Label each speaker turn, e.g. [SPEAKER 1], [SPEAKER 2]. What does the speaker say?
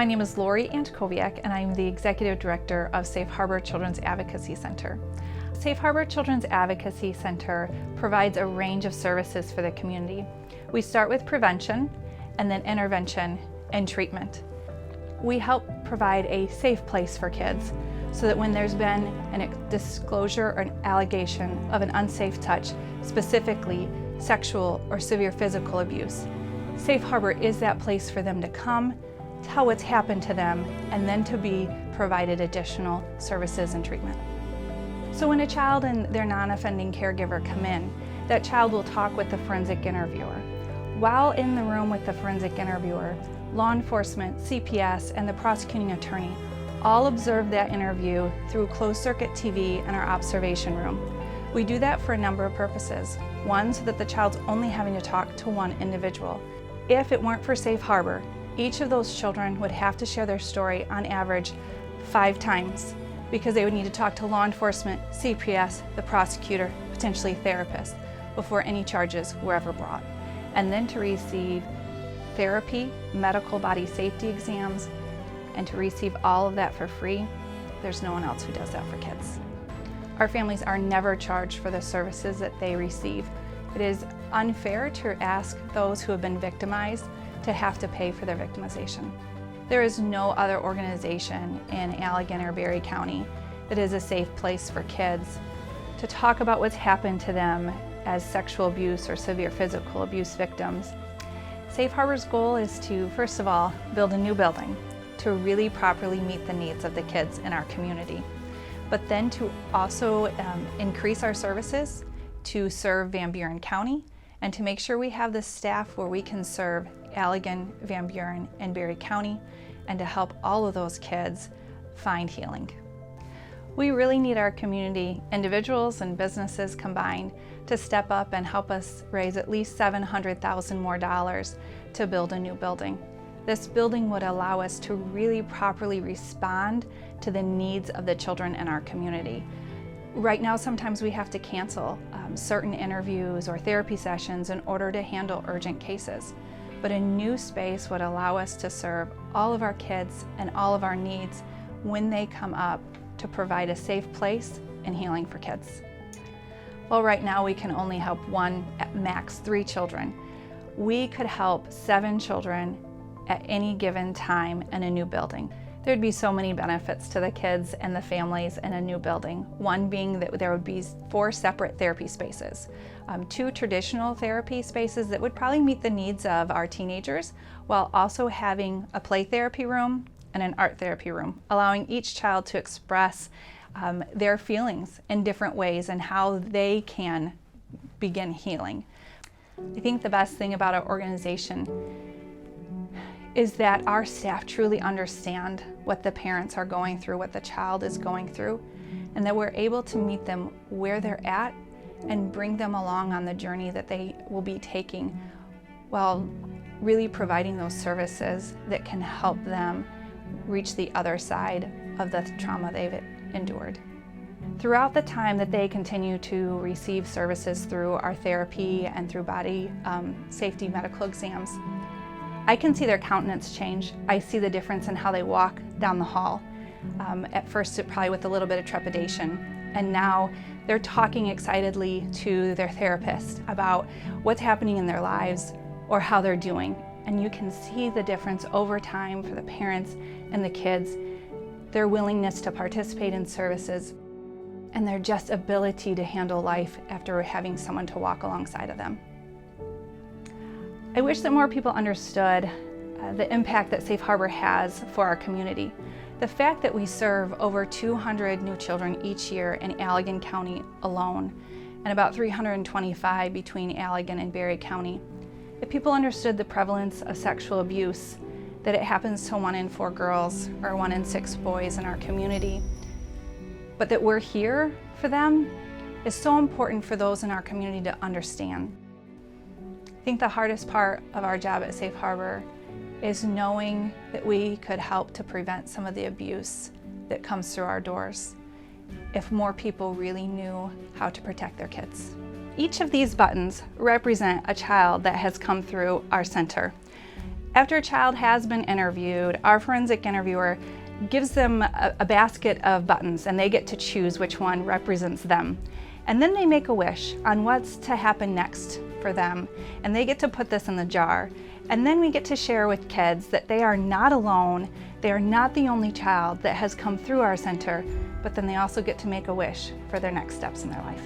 [SPEAKER 1] My name is Lori Antkowiak, and I'm the Executive Director of Safe Harbor Children's Advocacy Center. Safe Harbor Children's Advocacy Center provides a range of services for the community. We start with prevention, and then intervention and treatment. We help provide a safe place for kids so that when there's been a disclosure or an allegation of an unsafe touch, specifically sexual or severe physical abuse, Safe Harbor is that place for them to come, tell what's happened to them, and then to be provided additional services and treatment. So when a child and their non-offending caregiver come in, that child will talk with the forensic interviewer. While in the room with the forensic interviewer, law enforcement, CPS, and the prosecuting attorney all observe that interview through closed-circuit TV in our observation room. We do that for a number of purposes. One, so that the child's only having to talk to one individual. If it weren't for Safe Harbor, each of those children would have to share their story on average 5 times because they would need to talk to law enforcement, CPS, the prosecutor, potentially therapist, before any charges were ever brought. And then to receive therapy, medical body safety exams, and to receive all of that for free. There's no one else who does that for kids. Our families are never charged for the services that they receive. It is unfair to ask those who have been victimized to have to pay for their victimization. There is no other organization in Allegan or Berry County that is a safe place for kids to talk about what's happened to them as sexual abuse or severe physical abuse victims. Safe Harbor's goal is to, first of all, build a new building to really properly meet the needs of the kids in our community, but then to also increase our services to serve Van Buren County and to make sure we have the staff where we can serve Allegan, Van Buren, and Berry County, and to help all of those kids find healing. We really need our community, individuals and businesses combined, to step up and help us raise at least $700,000 more to build a new building. This building would allow us to really properly respond to the needs of the children in our community. Right now, sometimes we have to cancel certain interviews or therapy sessions in order to handle urgent cases. But a new space would allow us to serve all of our kids and all of our needs when they come up, to provide a safe place and healing for kids. Well, right now we can only help 1, at max 3 children. We could help 7 children at any given time in a new building. There'd be so many benefits to the kids and the families in a new building. One being that there would be 4 separate therapy spaces. 2 traditional therapy spaces that would probably meet the needs of our teenagers, while also having a play therapy room and an art therapy room, allowing each child to express their feelings in different ways and how they can begin healing. I think the best thing about our organization is that our staff truly understand what the parents are going through, what the child is going through, and that we're able to meet them where they're at and bring them along on the journey that they will be taking, while really providing those services that can help them reach the other side of the trauma they've endured. Throughout the time that they continue to receive services through our therapy and through body safety medical exams, I can see their countenance change. I see the difference in how they walk down the hall. At first, probably with a little bit of trepidation, and now they're talking excitedly to their therapist about what's happening in their lives or how they're doing. And you can see the difference over time for the parents and the kids, their willingness to participate in services, and their just ability to handle life after having someone to walk alongside of them. I wish that more people understood the impact that Safe Harbor has for our community. The fact that we serve over 200 new children each year in Allegan County alone, and about 325 between Allegan and Berry County. If people understood the prevalence of sexual abuse, that it happens to 1 in 4 girls or 1 in 6 boys in our community, but that we're here for them, is so important for those in our community to understand. I think the hardest part of our job at Safe Harbor is knowing that we could help to prevent some of the abuse that comes through our doors if more people really knew how to protect their kids. Each of these buttons represent a child that has come through our center. After a child has been interviewed, our forensic interviewer gives them a basket of buttons, and they get to choose which one represents them. And then they make a wish on what's to happen next for them, and they get to put this in the jar. And then we get to share with kids that they are not alone, they are not the only child that has come through our center, but then they also get to make a wish for their next steps in their life.